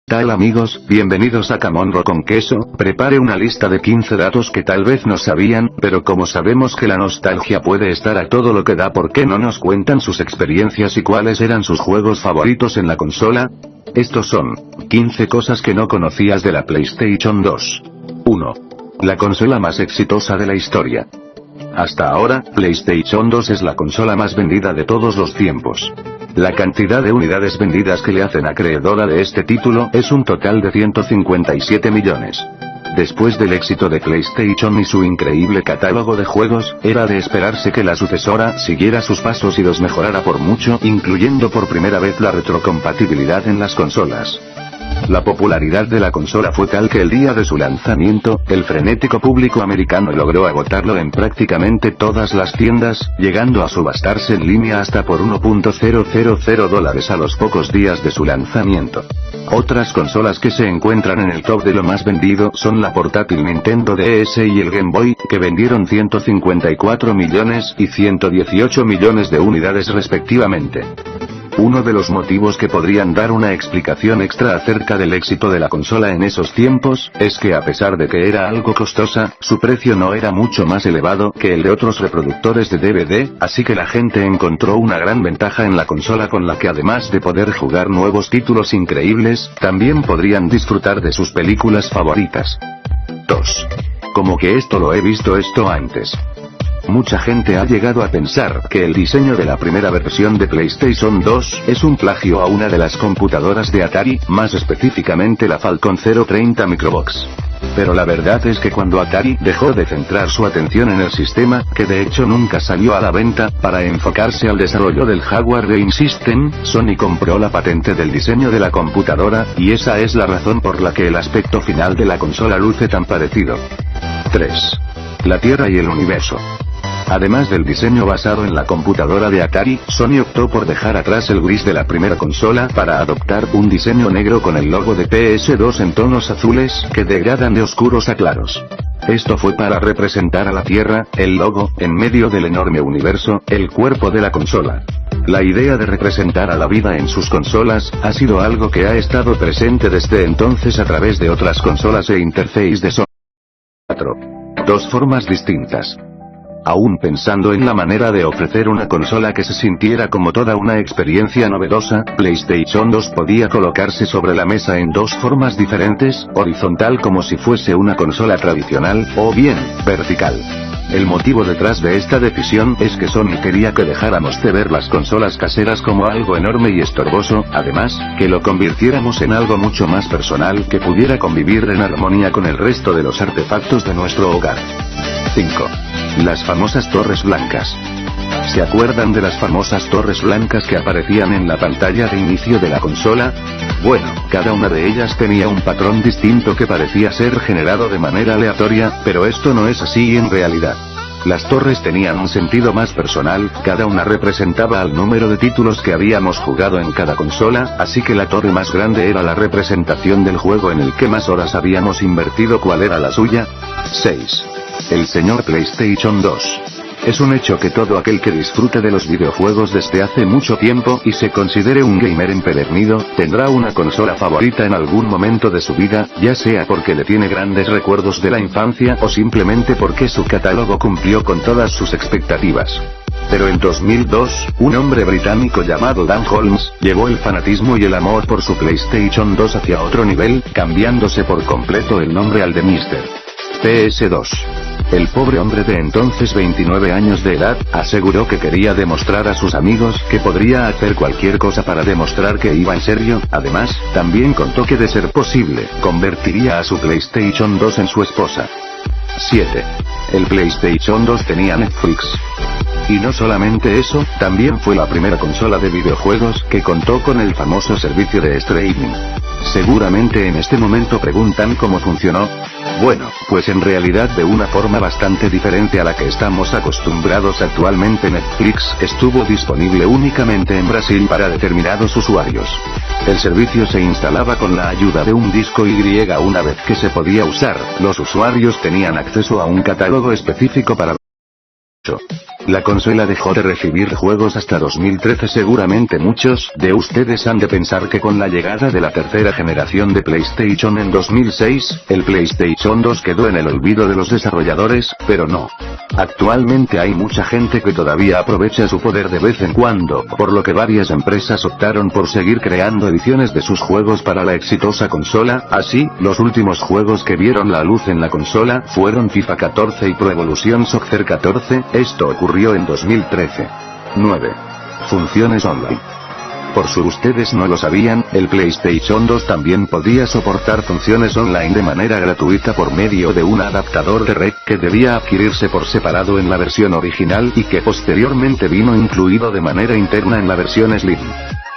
Tal amigos, bienvenidos a Camonro con queso. Prepare una lista de 15 datos que tal vez no sabían, pero como sabemos que la nostalgia puede estar a todo lo que da, ¿por qué no nos cuentan sus experiencias y cuáles eran sus juegos favoritos en la consola? Estos son 15 cosas que no conocías de la PlayStation 2. 1. La consola más exitosa de la historia. Hasta ahora, PlayStation 2 es la consola más vendida de todos los tiempos. La cantidad de unidades vendidas que le hacen acreedora de este título es un total de 157 millones. Después del éxito de PlayStation y su increíble catálogo de juegos, era de esperarse que la sucesora siguiera sus pasos y los mejorara por mucho, incluyendo por primera vez la retrocompatibilidad en las consolas. La popularidad de la consola fue tal que el día de su lanzamiento, el frenético público americano logró agotarlo en prácticamente todas las tiendas, llegando a subastarse en línea hasta por $1.000 a los pocos días de su lanzamiento. Otras consolas que se encuentran en el top de lo más vendido son la portátil Nintendo DS y el Game Boy, que vendieron 154 millones y 118 millones de unidades respectivamente. Uno de los motivos que podrían dar una explicación extra acerca del éxito de la consola en esos tiempos, es que a pesar de que era algo costosa, su precio no era mucho más elevado que el de otros reproductores de DVD, así que la gente encontró una gran ventaja en la consola con la que además de poder jugar nuevos títulos increíbles, también podrían disfrutar de sus películas favoritas. 2. Como que esto lo he visto esto antes. Mucha gente ha llegado a pensar que el diseño de la primera versión de PlayStation 2 es un plagio a una de las computadoras de Atari, más específicamente la Falcon 030 Microbox. Pero la verdad es que cuando Atari dejó de centrar su atención en el sistema, que de hecho nunca salió a la venta, para enfocarse al desarrollo del Jaguar Game System, Sony compró la patente del diseño de la computadora, y esa es la razón por la que el aspecto final de la consola luce tan parecido. 3. La Tierra y el universo. Además del diseño basado en la computadora de Atari, Sony optó por dejar atrás el gris de la primera consola para adoptar un diseño negro con el logo de PS2 en tonos azules, que degradan de oscuros a claros. Esto fue para representar a la Tierra, el logo, en medio del enorme universo, el cuerpo de la consola. La idea de representar a la vida en sus consolas, ha sido algo que ha estado presente desde entonces a través de otras consolas e interface de Sony. 4. Dos formas distintas. Aún pensando en la manera de ofrecer una consola que se sintiera como toda una experiencia novedosa, PlayStation 2 podía colocarse sobre la mesa en dos formas diferentes, horizontal como si fuese una consola tradicional, o bien, vertical. El motivo detrás de esta decisión es que Sony quería que dejáramos de ver las consolas caseras como algo enorme y estorboso, además, que lo convirtiéramos en algo mucho más personal que pudiera convivir en armonía con el resto de los artefactos de nuestro hogar. 5. Las famosas torres blancas. ¿Se acuerdan de las famosas torres blancas que aparecían en la pantalla de inicio de la consola? Bueno, cada una de ellas tenía un patrón distinto que parecía ser generado de manera aleatoria, pero esto no es así en realidad. Las torres tenían un sentido más personal, cada una representaba al número de títulos que habíamos jugado en cada consola, así que la torre más grande era la representación del juego en el que más horas habíamos invertido. ¿Cuál era la suya? 6. El señor PlayStation 2. Es un hecho que todo aquel que disfrute de los videojuegos desde hace mucho tiempo y se considere un gamer empedernido, tendrá una consola favorita en algún momento de su vida, ya sea porque le tiene grandes recuerdos de la infancia o simplemente porque su catálogo cumplió con todas sus expectativas. Pero en 2002, un hombre británico llamado Dan Holmes, llevó el fanatismo y el amor por su PlayStation 2 hacia otro nivel, cambiándose por completo el nombre al de Mr. PS2. El pobre hombre de entonces 29 años de edad, aseguró que quería demostrar a sus amigos que podría hacer cualquier cosa para demostrar que iba en serio. Además, también contó que de ser posible, convertiría a su PlayStation 2 en su esposa. 7. El PlayStation 2 tenía Netflix. Y no solamente eso, también fue la primera consola de videojuegos que contó con el famoso servicio de streaming. Seguramente en este momento preguntan cómo funcionó. Bueno, pues en realidad de una forma bastante diferente a la que estamos acostumbrados actualmente. Netflix estuvo disponible únicamente en Brasil para determinados usuarios. El servicio se instalaba con la ayuda de un disco Y. Una vez que se podía usar, los usuarios tenían acceso a un catálogo específico para 2008. La consola dejó de recibir juegos hasta 2013. Seguramente muchos de ustedes han de pensar que con la llegada de la tercera generación de PlayStation en 2006, el PlayStation 2 quedó en el olvido de los desarrolladores, pero no. Actualmente hay mucha gente que todavía aprovecha su poder de vez en cuando, por lo que varias empresas optaron por seguir creando ediciones de sus juegos para la exitosa consola. Así, los últimos juegos que vieron la luz en la consola fueron FIFA 14 y Pro Evolution Soccer 14, esto ocurrió en 2013. 9. Funciones online. Por si ustedes no lo sabían, el PlayStation 2 también podía soportar funciones online de manera gratuita por medio de un adaptador de red que debía adquirirse por separado en la versión original y que posteriormente vino incluido de manera interna en la versión Slim.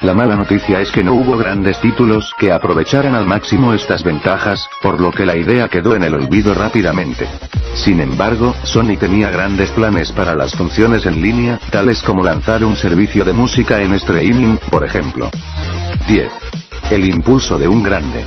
La mala noticia es que no hubo grandes títulos que aprovecharan al máximo estas ventajas, por lo que la idea quedó en el olvido rápidamente. Sin embargo, Sony tenía grandes planes para las funciones en línea, tales como lanzar un servicio de música en streaming, por ejemplo. 10. El impulso de un grande.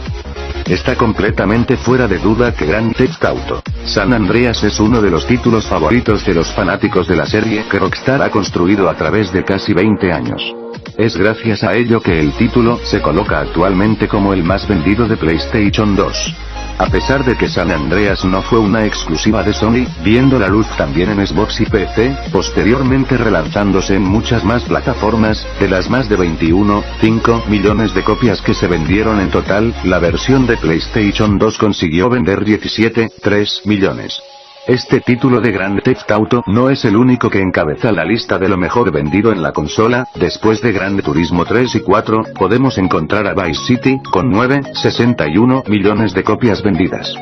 Está completamente fuera de duda que Grand Theft Auto San Andreas es uno de los títulos favoritos de los fanáticos de la serie que Rockstar ha construido a través de casi 20 años. Es gracias a ello que el título se coloca actualmente como el más vendido de PlayStation 2. A pesar de que San Andreas no fue una exclusiva de Sony, viendo la luz también en Xbox y PC, posteriormente relanzándose en muchas más plataformas, de las más de 21,5 millones de copias que se vendieron en total, la versión de PlayStation 2 consiguió vender 17,3 millones. Este título de Grand Theft Auto no es el único que encabeza la lista de lo mejor vendido en la consola. Después de Gran Turismo 3 y 4, podemos encontrar a Vice City, con 9,61 millones de copias vendidas.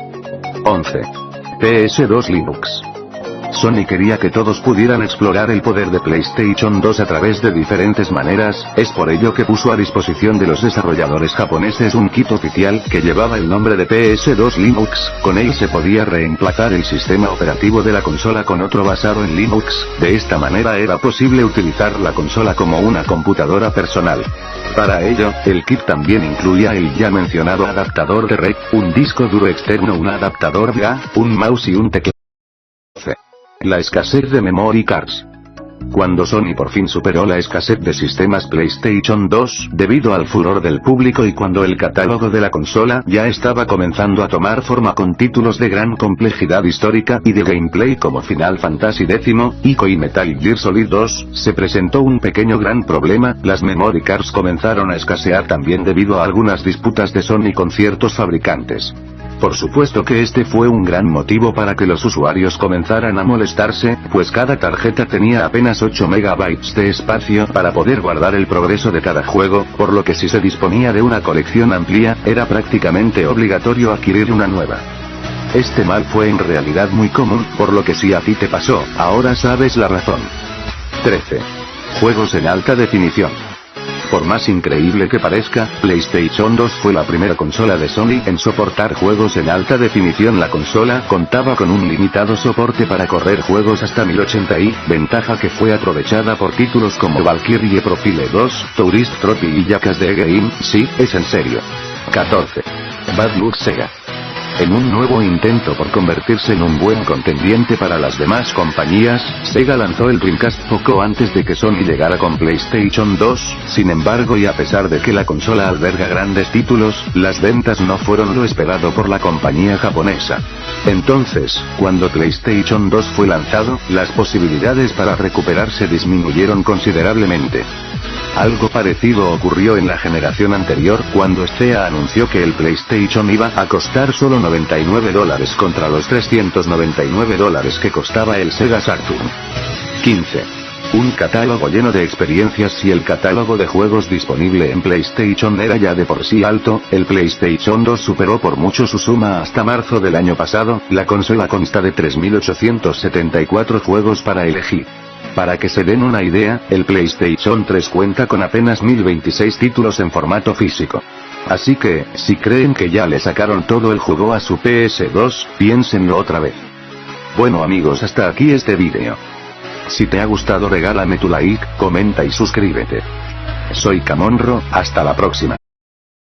11. PS2 Linux. Sony quería que todos pudieran explorar el poder de PlayStation 2 a través de diferentes maneras, es por ello que puso a disposición de los desarrolladores japoneses un kit oficial que llevaba el nombre de PS2 Linux. Con él se podía reemplazar el sistema operativo de la consola con otro basado en Linux. De esta manera era posible utilizar la consola como una computadora personal. Para ello, el kit también incluía el ya mencionado adaptador de red, un disco duro externo, un adaptador VGA, un mouse y un teclado. La escasez de memory cards. Cuando Sony por fin superó la escasez de sistemas PlayStation 2, debido al furor del público y cuando el catálogo de la consola ya estaba comenzando a tomar forma con títulos de gran complejidad histórica y de gameplay como Final Fantasy X, Ico y Metal Gear Solid 2, se presentó un pequeño gran problema: las memory cards comenzaron a escasear también debido a algunas disputas de Sony con ciertos fabricantes. Por supuesto que este fue un gran motivo para que los usuarios comenzaran a molestarse, pues cada tarjeta tenía apenas 8 MB de espacio para poder guardar el progreso de cada juego, por lo que si se disponía de una colección amplia, era prácticamente obligatorio adquirir una nueva. Este mal fue en realidad muy común, por lo que si a ti te pasó, ahora sabes la razón. 13. Juegos en alta definición. Por más increíble que parezca, PlayStation 2 fue la primera consola de Sony en soportar juegos en alta definición. La consola contaba con un limitado soporte para correr juegos hasta 1080i, ventaja que fue aprovechada por títulos como Valkyrie Profile 2, Tourist Trophy y Jackass the Game. Sí, es en serio. 14. Bad Luck Sega. En un nuevo intento por convertirse en un buen contendiente para las demás compañías, Sega lanzó el Dreamcast poco antes de que Sony llegara con PlayStation 2, sin embargo, y a pesar de que la consola alberga grandes títulos, las ventas no fueron lo esperado por la compañía japonesa. Entonces, cuando PlayStation 2 fue lanzado, las posibilidades para recuperarse disminuyeron considerablemente. Algo parecido ocurrió en la generación anterior, cuando SEA anunció que el PlayStation iba a costar solo $99 contra los $399 que costaba el Sega Saturn. 15. Un catálogo lleno de experiencias. Si el catálogo de juegos disponible en PlayStation era ya de por sí alto, el PlayStation 2 superó por mucho su suma. Hasta marzo del año pasado, la consola consta de 3.874 juegos para elegir. Para que se den una idea, el PlayStation 3 cuenta con apenas 1026 títulos en formato físico. Así que, si creen que ya le sacaron todo el jugo a su PS2, piénsenlo otra vez. Bueno amigos, hasta aquí este vídeo. Si te ha gustado regálame tu like, comenta y suscríbete. Soy Camonro, hasta la próxima.